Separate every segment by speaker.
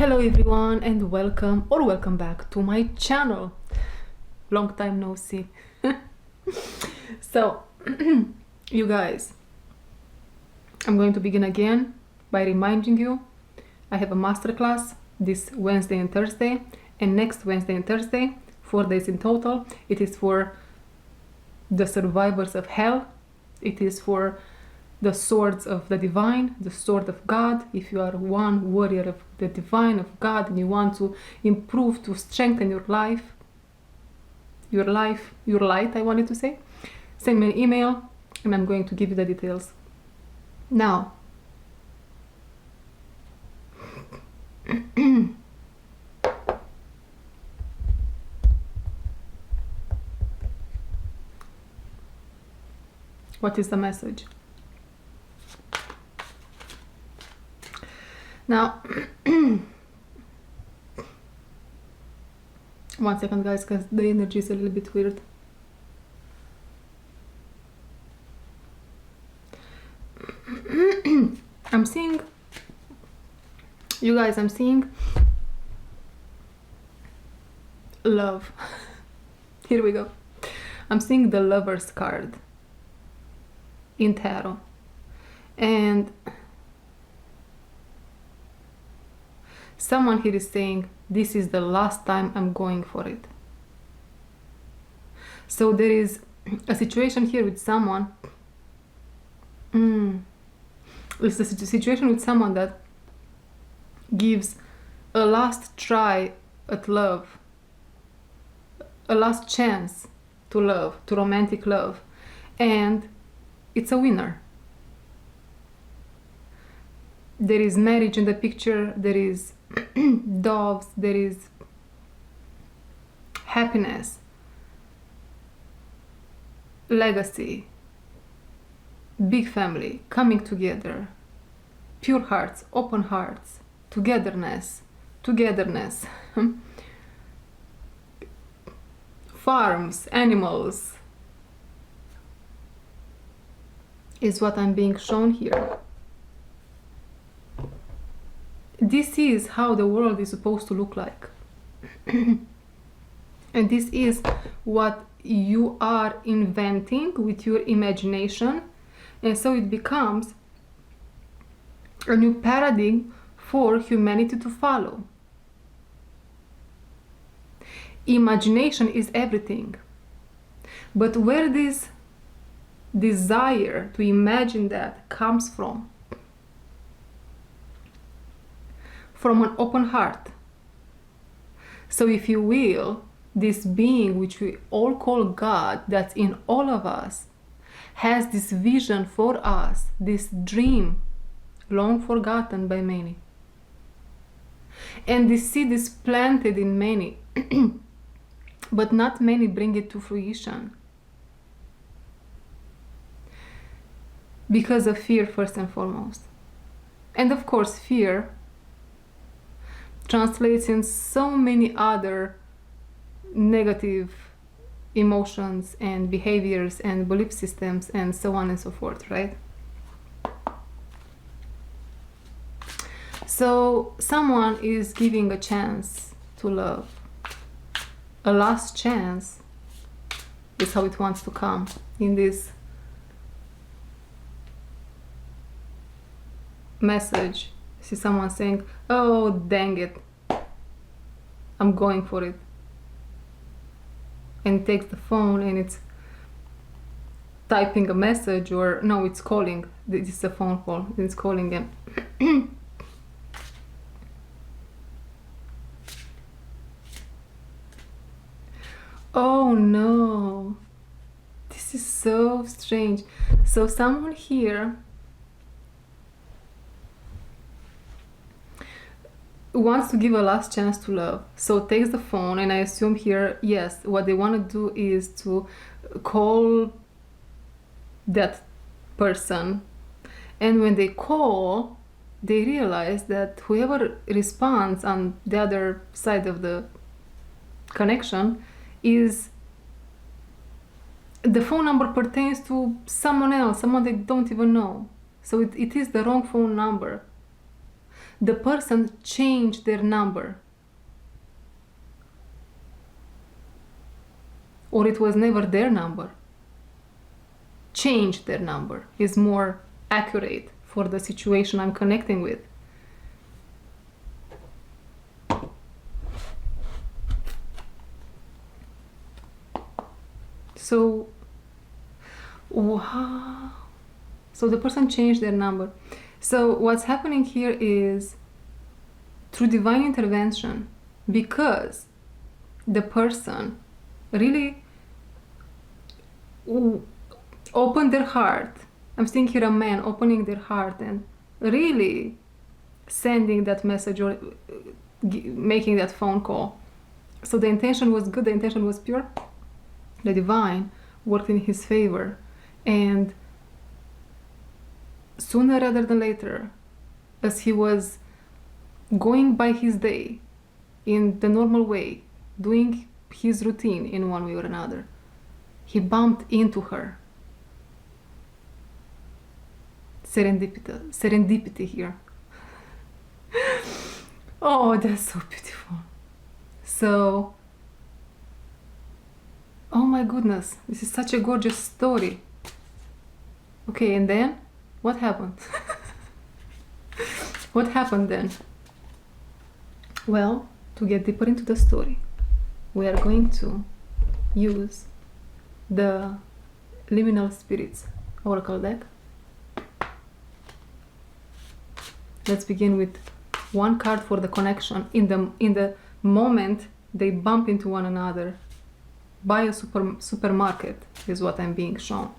Speaker 1: Hello everyone and welcome back to my channel. Long time no see. So you guys, I'm going to begin again by reminding you I have a masterclass this Wednesday and Thursday, and next Wednesday and Thursday, 4 days in total. It is for the survivors of hell. It is for the swords of the divine, the sword of God. If you are one warrior of the divine, of God, and you want to improve, to strengthen your life, your light, I wanted to say, send me an email and I'm going to give you the details. Now, what is the message? Now, 1 second guys, because the energy is a little bit weird. I'm seeing, you guys, I'm seeing love. Here we go. I'm seeing the Lover's card in tarot, and someone here is saying, this is the last time I'm going for it. So there is a situation here with someone. It's a situation with someone that gives a last try at love, a last chance to love, to romantic love, and it's a winner. There is marriage in the picture, there is doves, there is happiness, legacy, big family, coming together, pure hearts, open hearts, togetherness, farms, animals, is what I'm being shown here. This is how the world is supposed to look like. And this is what you are inventing with your imagination. And so it becomes a new paradigm for humanity to follow. Imagination is everything. But where this desire to imagine that comes from an open heart. So if you will, this being which we all call God, that's in all of us, has this vision for us, this dream long forgotten by many, and this seed is planted in many but not many bring it to fruition because of fear, first and foremost. And of course fear translates in so many other negative emotions and behaviors and belief systems and so on and so forth, right? So someone is giving a chance to love. A last chance is how it wants to come in this message. See someone saying, oh dang it, I'm going for it, and takes the phone and it's typing a message, or no, it's calling. This is a phone call, it's calling them. Oh no, this is so strange. So someone here wants to give a last chance to love, so takes the phone, and I assume here, yes, what they want to do is to call that person, and when they call, they realize that whoever responds on the other side of the connection is the phone number pertains to someone else, someone they don't even know, so it is the wrong phone number. the person changed their number. Or it was never their number. Changed their number is more accurate for the situation I'm connecting with. So, wow. So the person changed their number. So what's happening here is through divine intervention, because the person really opened their heart. I'm seeing here a man opening their heart and really sending that message or making that phone call. So the intention was good, the intention was pure. The divine worked in his favor, and sooner rather than later, as he was going by his day in the normal way, doing his routine in one way or another, he bumped into her. Serendipity here. Oh, that's so beautiful. So, oh my goodness, this is such a gorgeous story. Okay, and then what happened? What happened then? Well, to get deeper into the story, we are going to use the liminal spirits oracle deck. Let's begin with one card for the connection in the moment they bump into one another by a supermarket is what I'm being shown.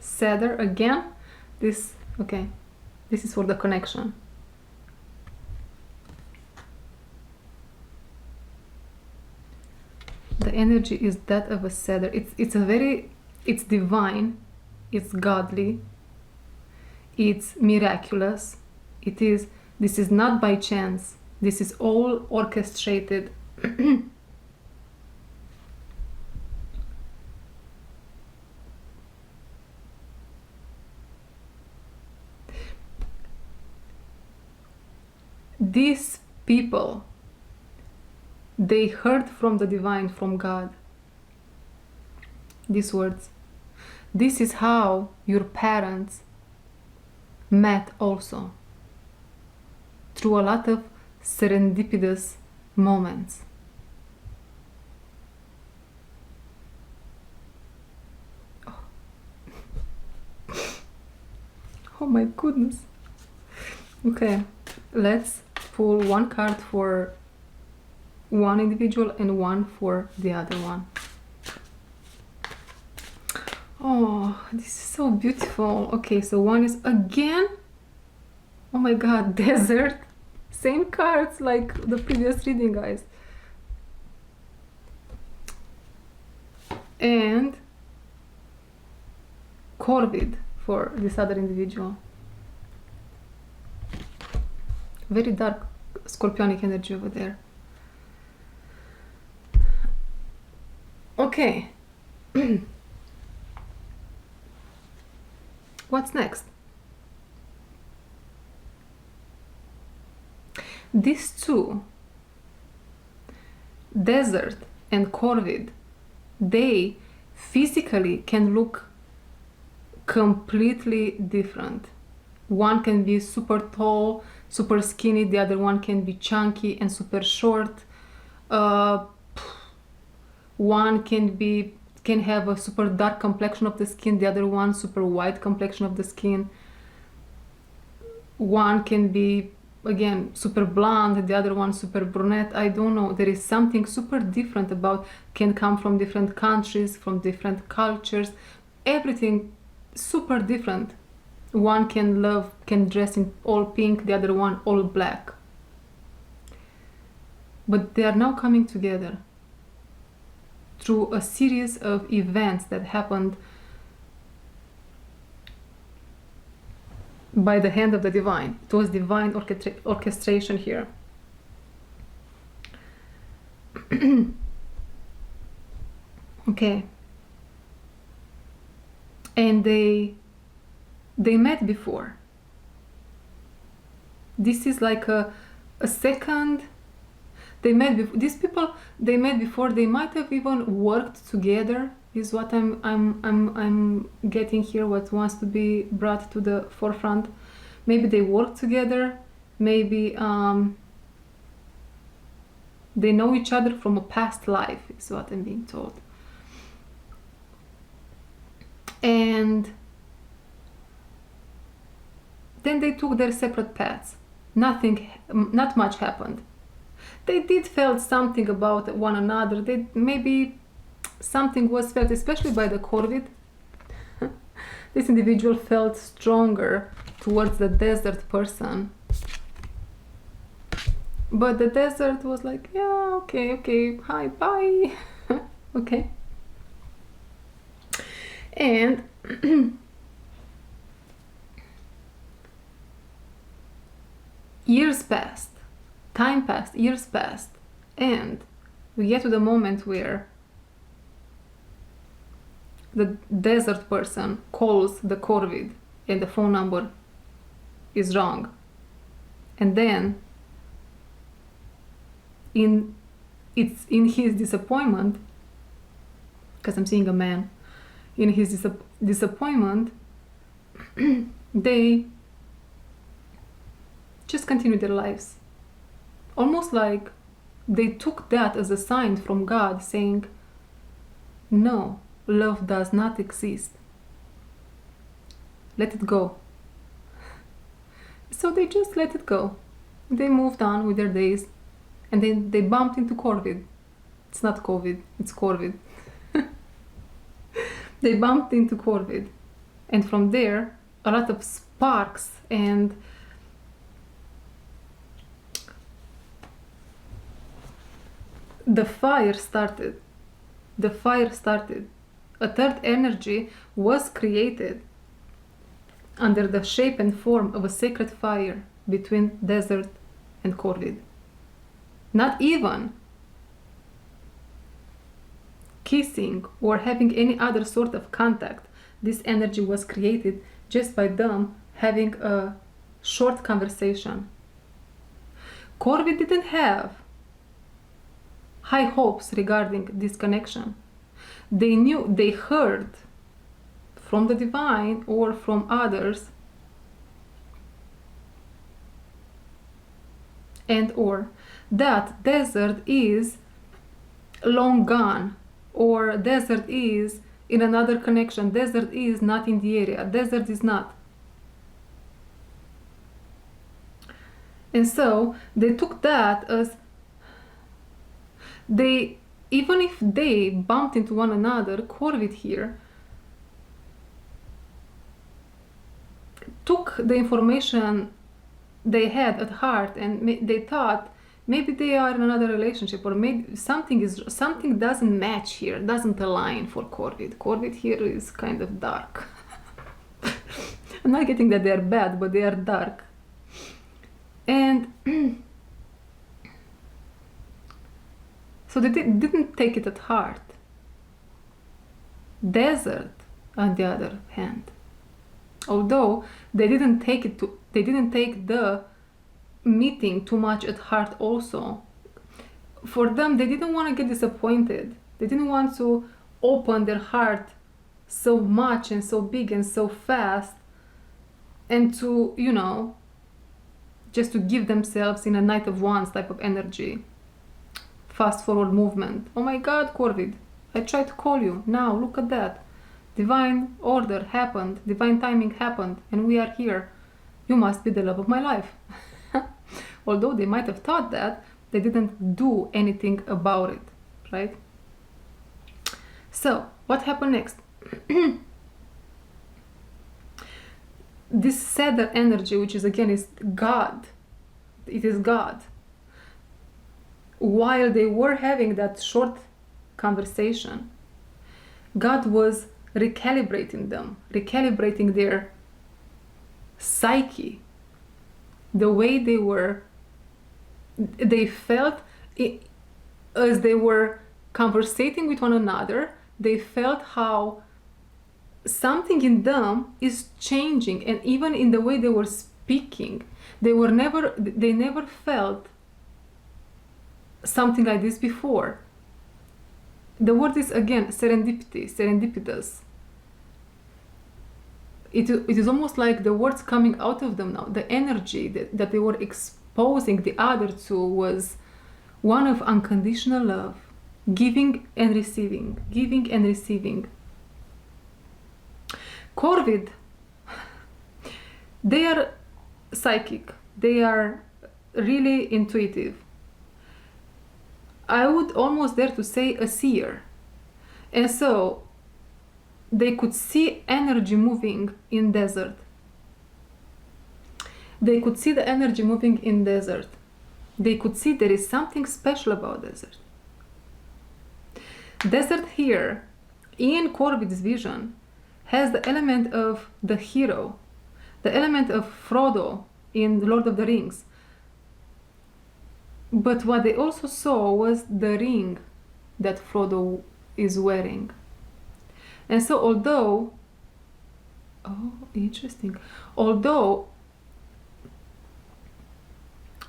Speaker 1: Sadder again. This is for the connection. The energy is that of a sadder. It's divine, it's godly, it's miraculous. This is not by chance. This is all orchestrated. These people, they heard from the divine, from God, these words. This is how your parents met also, through a lot of serendipitous moments. Oh my goodness. Okay, let's pull one card for one individual and one for the other one. Oh, this is so beautiful. Okay, so one is again, oh my god, desert. Same cards like the previous reading, guys. And Corvid for this other individual. Very dark scorpionic energy over there. Okay. What's next? These two, Desert and Corvid, they physically can look completely different. One can be super tall, super skinny, the other one can be chunky and super short. One can have a super dark complexion of the skin, the other one super white complexion of the skin. One can be, again, super blonde, the other one super brunette. I don't know, there is something super different about, can come from different countries, from different cultures, everything super different. One can dress in all pink, the other one all black. But they are now coming together through a series of events that happened by the hand of the divine. It was divine orchestration here. Okay. And they They met before. This is like a second. They met before. These people, they met before. They might have even worked together. Is what I'm getting here. What wants to be brought to the forefront. Maybe they worked together. Maybe they know each other from a past life. Is what I'm being told. And then they took their separate paths. Not much happened. They did felt something about one another. Maybe something was felt, especially by the Corvid. This individual felt stronger towards the desert person. But the desert was like, yeah, okay, hi, bye. Okay. And years passed, time passed, years passed, and we get to the moment where the desert person calls the Corvid and the phone number is wrong. And then in his disappointment, because I'm seeing a man, in his disappointment, they just continued their lives. Almost like they took that as a sign from God saying, no, love does not exist. Let it go. So they just let it go. They moved on with their days, and then they bumped into Corvid. It's not COVID, it's Corvid. They bumped into Corvid, and from there a lot of sparks and the fire started. A third energy was created under the shape and form of a sacred fire between desert and Corvid. Not even kissing or having any other sort of contact. This energy was created just by them having a short conversation. Corvid didn't have high hopes regarding this connection. They heard from the divine or from others, and or that desert is long gone, or desert is in another connection, desert is not in the area, desert is not. And so they took that as even if they bumped into one another, Corvid here took the information they had at heart, and they thought maybe they are in another relationship, or maybe something doesn't match here, doesn't align for Corvid. Corvid here is kind of dark. I'm not getting that they are bad, but they are dark. And so they didn't take it at heart. Desert, on the other hand, although they didn't take the meeting too much at heart also. For them, they didn't want to get disappointed. They didn't want to open their heart so much and so big and so fast, and to, just to give themselves in a Knight of Wands type of energy. Fast forward movement. Oh my God, Corvid, I tried to call you. Now look at that. Divine order happened, divine timing happened, and we are here. You must be the love of my life. Although they might have thought that, they didn't do anything about it, right? So, what happened next? This sadder energy, which is again is God, it is God. While they were having that short conversation, God was recalibrating them, recalibrating their psyche, the way they felt as they were conversating with one another. They felt how something in them is changing, and even in the way they were speaking, they never felt something like this before. The word is again serendipitous. It is almost like the words coming out of them now, the energy that they were exposing the other to was one of unconditional love, giving and receiving, giving and receiving. Corvid, they are psychic, they are really intuitive. I would almost dare to say a seer. And so they could see energy moving in desert. They could see the energy moving in desert. They could see there is something special about desert. Desert here, in Corvid's vision, has the element of the hero, the element of Frodo in Lord of the Rings. But what they also saw was the ring that Frodo is wearing. And so although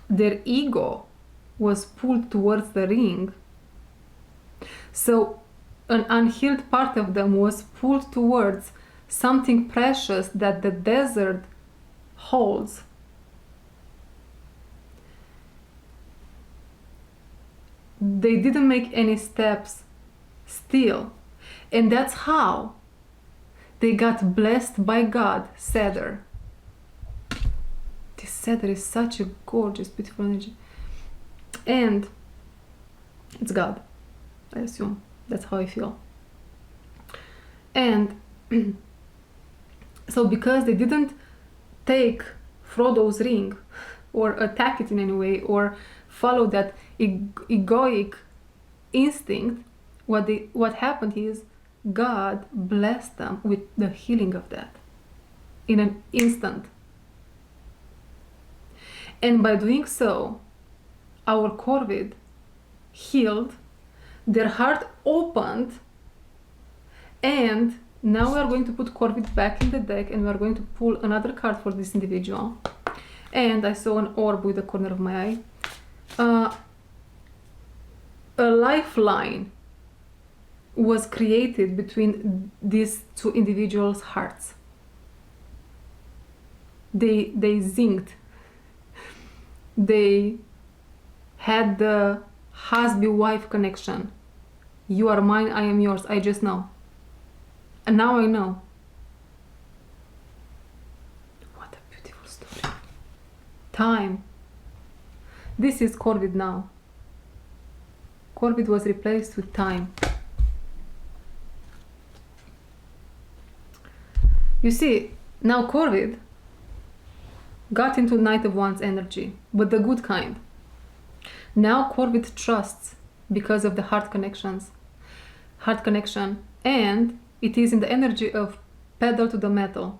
Speaker 1: their ego was pulled towards the ring, so an unhealed part of them was pulled towards something precious that the desert holds. They didn't make any steps still. And that's how they got blessed by God, cedar. This cedar is such a gorgeous, beautiful energy. And it's God, I assume. That's how I feel. And so because they didn't take Frodo's ring or attack it in any way or follow that egoic instinct, what happened is God blessed them with the healing of that in an instant. And by doing so, our Corvid healed, their heart opened, and now we are going to put Corvid back in the deck and we are going to pull another card for this individual. And I saw an orb with the corner of my eye. A lifeline was created between these two individuals' hearts. They zinged. They had the husband-wife connection. You are mine, I am yours, I just know. And now I know. What a beautiful story. Time. This is Corvid now. Corvid was replaced with time. You see, now Corvid got into Knight of Wands energy, but the good kind. Now Corvid trusts because of the heart connection, and it is in the energy of pedal to the metal.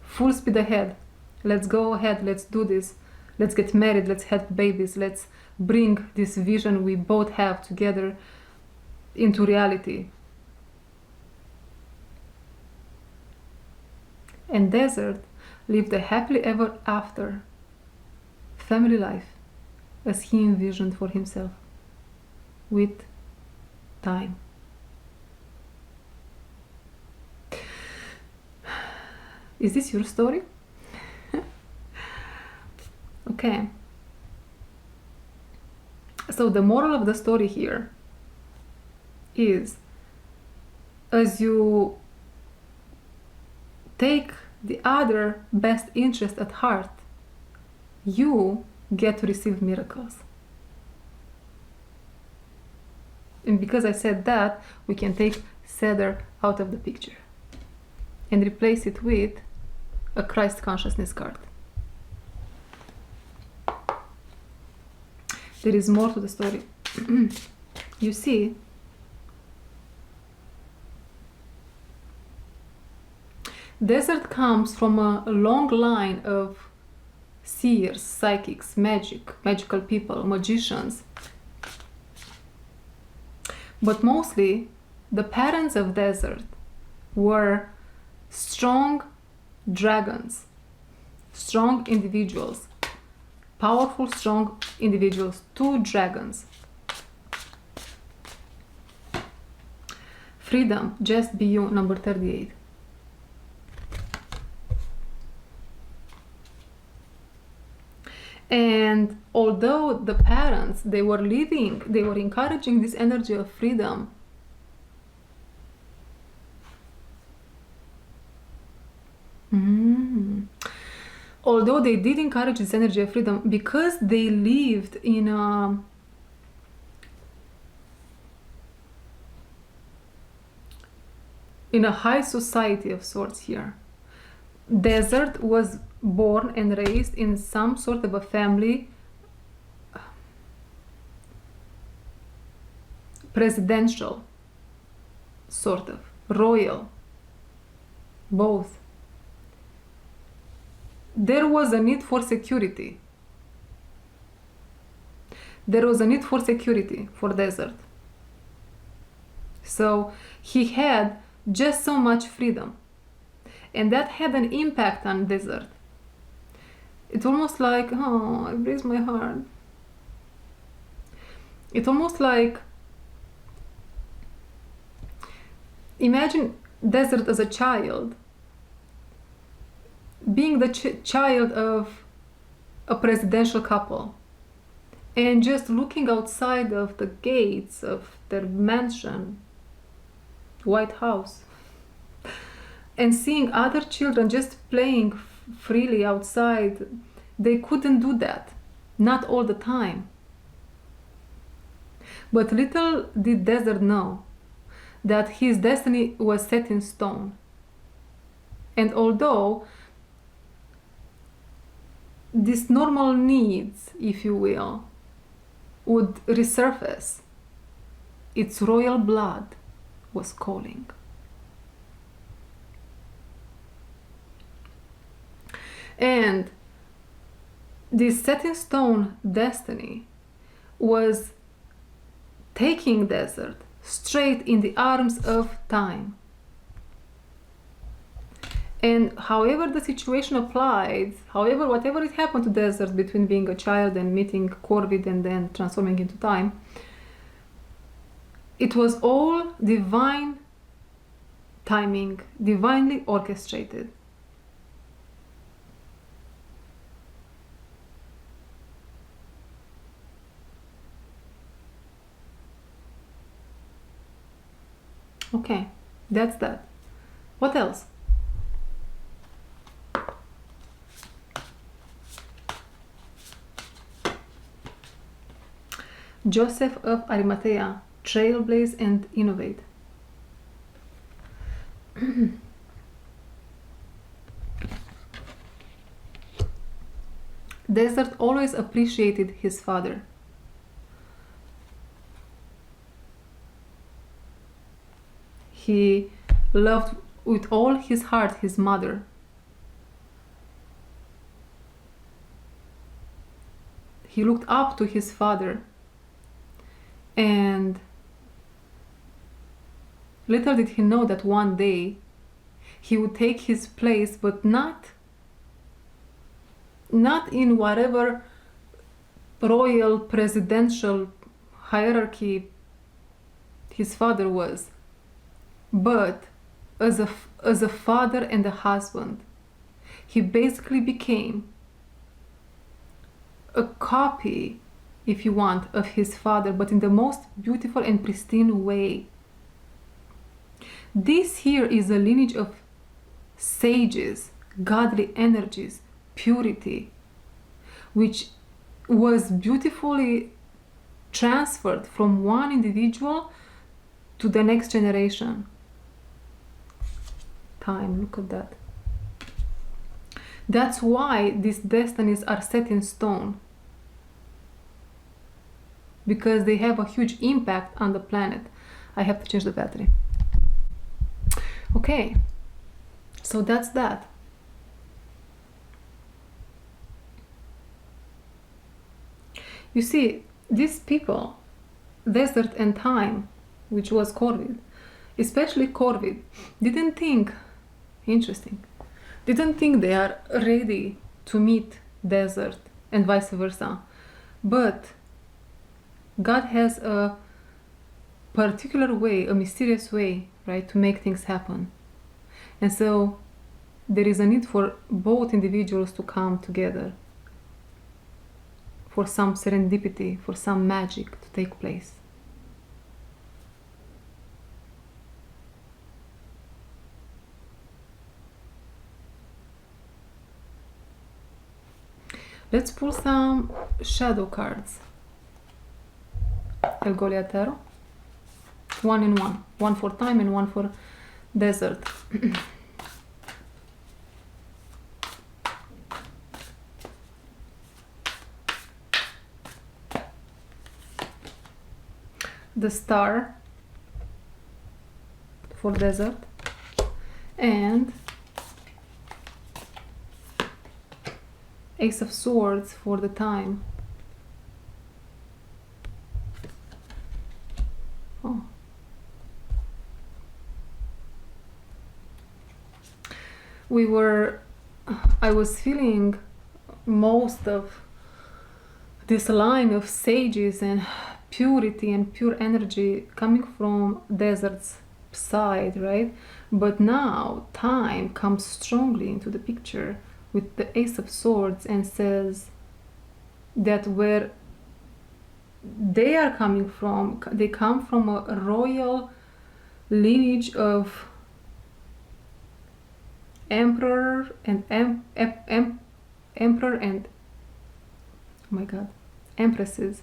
Speaker 1: Full speed ahead. Let's go ahead, let's do this. Let's get married, let's have babies, let's bring this vision we both have together into reality. And Desert lived a happily ever after family life as he envisioned for himself with time. Is this your story? Okay. So the moral of the story here is, as you take the other best interest at heart, you get to receive miracles. And because I said that, we can take cedar out of the picture and replace it with a Christ consciousness card. There is more to the story. You see, Desert comes from a long line of seers, psychics, magical people, magicians. But mostly The parents of desert were strong dragons, strong individuals, powerful, strong individuals, 2 dragons. Freedom, just be you, number 38. And although the parents, they were encouraging this energy of freedom, although they did encourage this energy of freedom, because they lived in a high society of sorts here. Desert was born and raised in some sort of a family, presidential, sort of, royal, both. There was a need for security. There was a need for security for desert. So he had just so much freedom. And that had an impact on desert. It's almost like, oh, it breaks my heart. It's almost like, imagine desert as a child, being the child of a presidential couple, and just looking outside of the gates of their mansion, White House, and seeing other children just playing freely outside. They couldn't do that, not all the time. But little did Desert know that his destiny was set in stone. And although these normal needs, if you will, would resurface, its royal blood was calling. And this set in stone destiny was taking Desert straight in the arms of time. And however the situation applied, whatever it happened to Desert between being a child and meeting Corvid and then transforming into time, it was all divine timing, divinely orchestrated. Okay, that's that. What else? Joseph of Arimathea, trailblaze and innovate. Desert always appreciated his father. He loved with all his heart his mother. He looked up to his father. And little did he know that one day he would take his place, but not in whatever royal presidential hierarchy his father was, but as a father and a husband. He basically became a copy, if you want, of his father, but in the most beautiful and pristine way. This here is a lineage of sages, godly energies, purity, which was beautifully transferred from one individual to the next generation. Time, look at that. That's why these destinies are set in stone, because they have a huge impact on the planet. I have to change the battery. Okay, so that's that. You see, these people, Desert and Time, which was Corvid, especially Corvid, didn't think, interesting, didn't think they are ready to meet desert and vice versa. But God has a particular way, a mysterious way, right, to make things happen. And so there is a need for both individuals to come together, for some serendipity, for some magic to take place. Let's pull some shadow cards. El Goliatero. 1 and 1. 1 for time and 1 for desert. The Star for desert. And Ace of Swords for the time. Oh. I was feeling most of this line of sages and purity and pure energy coming from desert's side, right? But now time comes strongly into the picture with the Ace of Swords and says that where they are coming from, they come from a royal lineage of emperor and emperor and oh my god, empresses.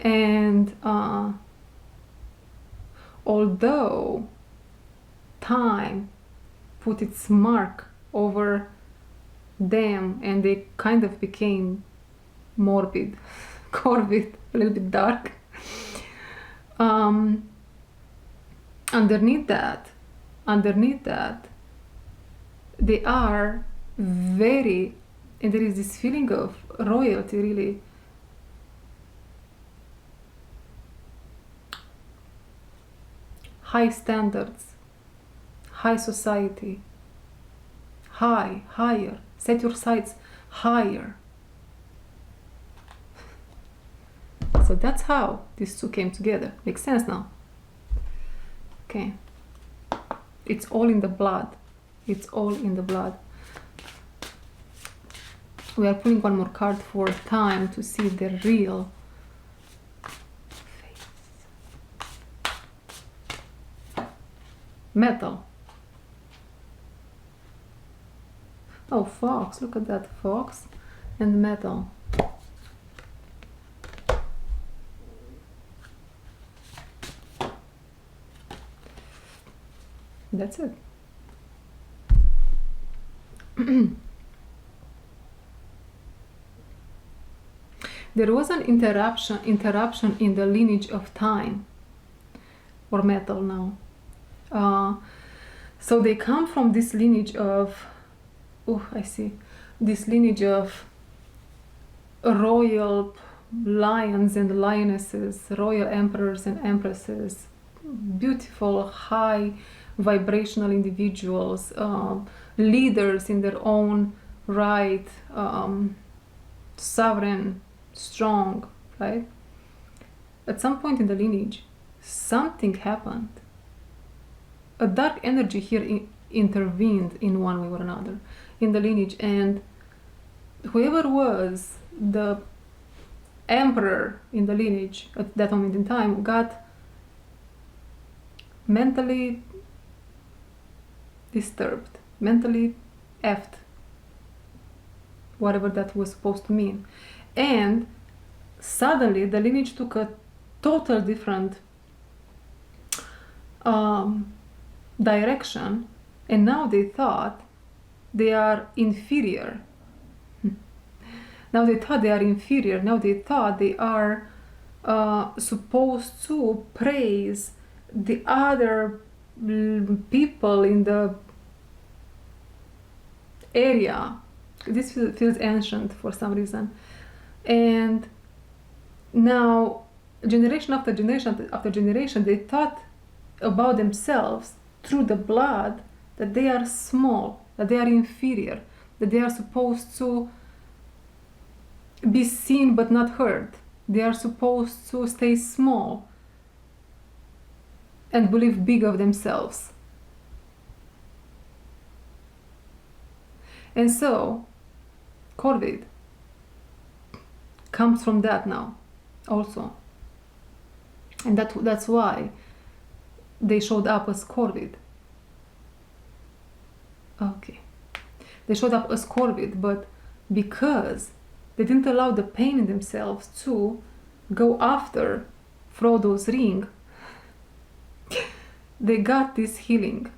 Speaker 1: And although time put its mark over them and they kind of became morbid, corvid, a little bit dark, underneath that they are very, and there is this feeling of royalty, really. High standards, high society, higher, set your sights higher. So that's how these two came together. Makes sense now? Okay. It's all in the blood. It's all in the blood. We are pulling one more card for time to see the real face. Metal. Oh, fox. Look at that. Fox and metal. That's it. There was an interruption in the lineage of time, or metal now. So they come from this lineage of, this lineage of royal lions and lionesses, royal emperors and empresses, beautiful, high vibrational individuals, leaders in their own right, sovereign, strong, right? At some point in the lineage, something happened. A dark energy here intervened in one way or another in the lineage, and whoever was the emperor in the lineage at that moment in time got mentally disturbed, mentally effed, whatever that was supposed to mean. And suddenly the lineage took a total different direction, and now they thought they are inferior. Now they thought they are inferior. Now they thought they are supposed to praise the other people in the area. This feels ancient for some reason. And now generation after generation after generation, they thought about themselves through the blood that they are small, that they are inferior, that they are supposed to be seen but not heard. They are supposed to stay small and believe big of themselves. And so, COVID comes from that now, also. And that's why they showed up as COVID. Okay. They showed up as COVID, but because they didn't allow the pain in themselves to go after Frodo's ring, they got this healing.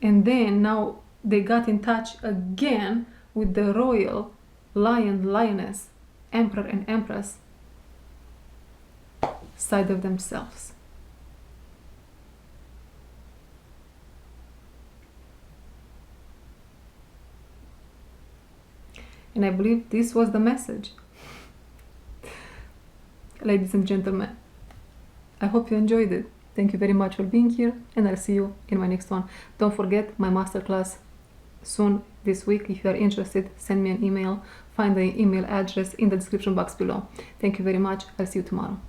Speaker 1: And then now they got in touch again with the royal lion, lioness, emperor and empress side of themselves. And I believe this was the message. Ladies and gentlemen, I hope you enjoyed it. Thank you very much for being here, and I'll see you in my next one. Don't forget my masterclass soon this week. If you are interested, send me an email. Find the email address in the description box below. Thank you very much. I'll see you tomorrow.